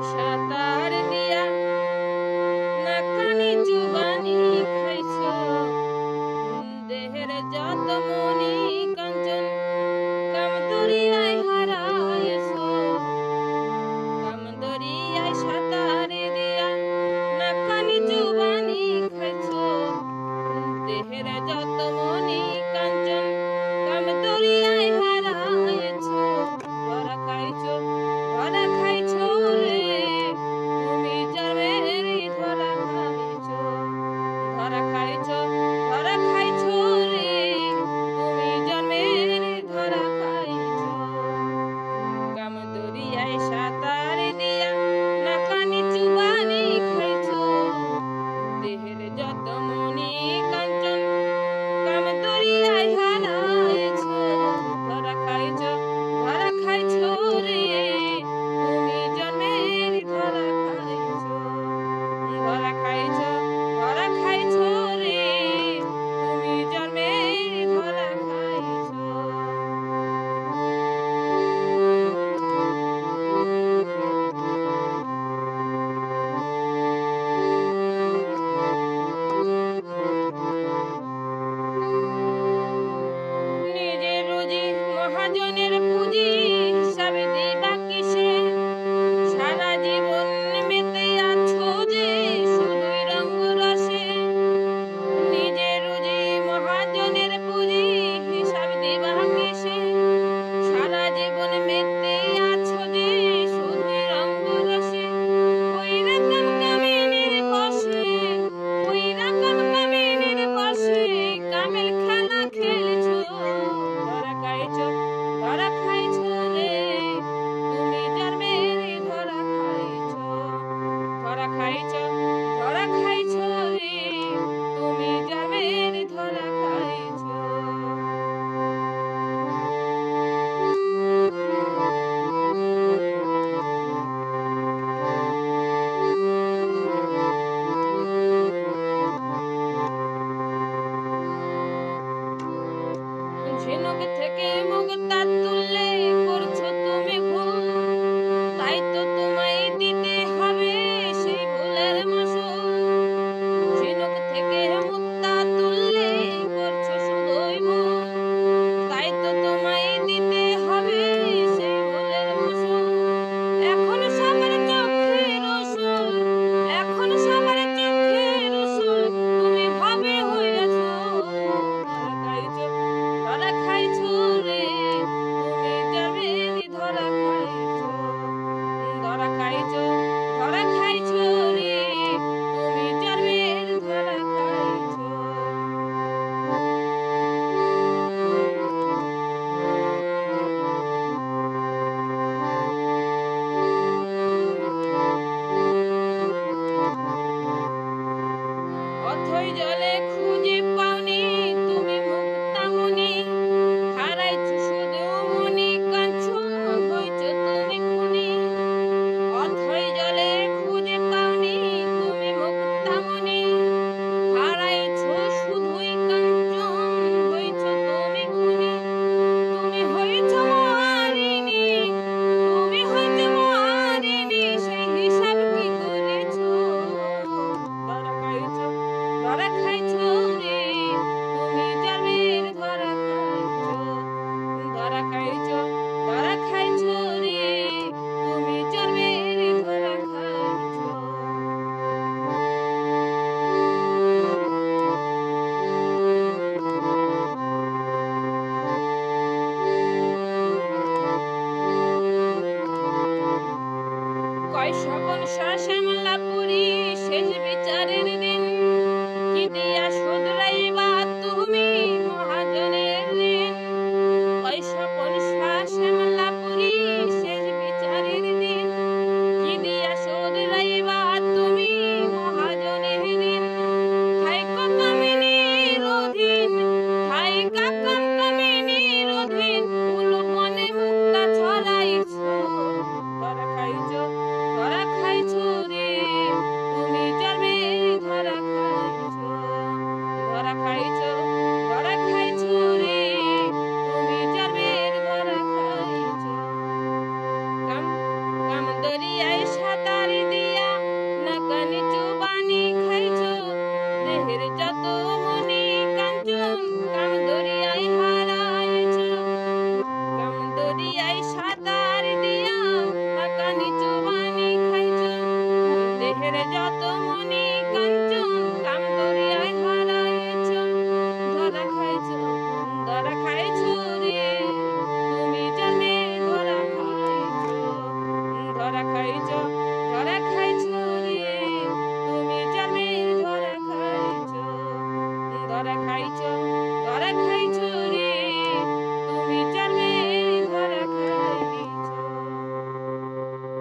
সাঁতার দিয়া নাকানি চুবানি খাইছ দেহের যত মনি কাঞ্চন কাম দরিয়ায় হারাইছ কাম দরিয়ায় সাঁতার দিয়া নাকানি চুবানি খাইছ দেহের যত মনি কাঞ্চন কাম দরিয়ায় হারাইছ ধরা খাইছ রে তুমি জন্মের ধরা খাইছ রে তুমি জন্মের ধরা খাইছ কাম দরিয়ায় সাঁতার দিয়া নাকানি চুবানি খাইছ দেহের যত মনি কাঞ্চন কাম দরিয়ায় হারাইছ ধরা খাইছ রে তুমি জন্মের ধরা খাইছ রে তুমি জন্মের ধরা খাইছ নিজের রুজি মহাজনের পুঁজি হিসাব দিবা কিসে সারা জীবন মেতে আছো যে শুধুই রঙ্গ রসে নিজের রুজি মহাজনের পুঁজি হিসাব দিবা কিসে সারা জীবন মেতে আছো যে শুধুই রঙ্গ রসে ওই রকম কামিনীর বসে কামেল খেলা খেলছো ধরা খাইছ রে তুমি জন্মের ধরা খাইছ রে তুমি জন্মের ধরা খাইছ ঝিনুক থেকে মুক্তা তুললে করছো তুমি ভুল তাই তো তোমায় দিতে হবে সেই ভুলের মাসুল ঝিনুক থেকে মুক্তা তুললে করছো শুধুই ভুল তাই তো তোমায় দিতে হবে সেই ভুলের মাসুল এখন সবার চোখে রসুল তুমি ভাবে হইয়াছো ধরা খাইছ রে তুমি জন্মের ধরা খাইছ রে তুমি জন্মের ধরা খাইছ অথই জলে খুঁজে পাওনি তুমি মুক্তামণি হারাইছ শুধু মনি কাঞ্চন হইছ তুমি খুনি অথই জলে খুঁজে পাওনি তুমি মুক্তামণি হারাইছ শুধুই কাঞ্চন হইছ তুমি খুনি তুমি হইছ মহারিণী সেই হিসাব কি করেছ ধরা খাইছ রে তুমি জন্মের ধরা খাইছ রে তুমি জন্মের ধরা খাইছ কয় স্বপন শ্যামলাপুরী শেষ বিচারের দিন কি দিয়া শুধরাইবা তুমি মহাজনের ঋণ কয় স্বপন শ্যামলাপুরী শেষ বিচারের দিন কি দিয়া শুধরাইবা তুমি মহাজনের ঋণ থাইকা কামিনীর অধীন উলুবনে মুক্তা ছড়াইছ ধরা খাইছ রে তুমি জন্মে যত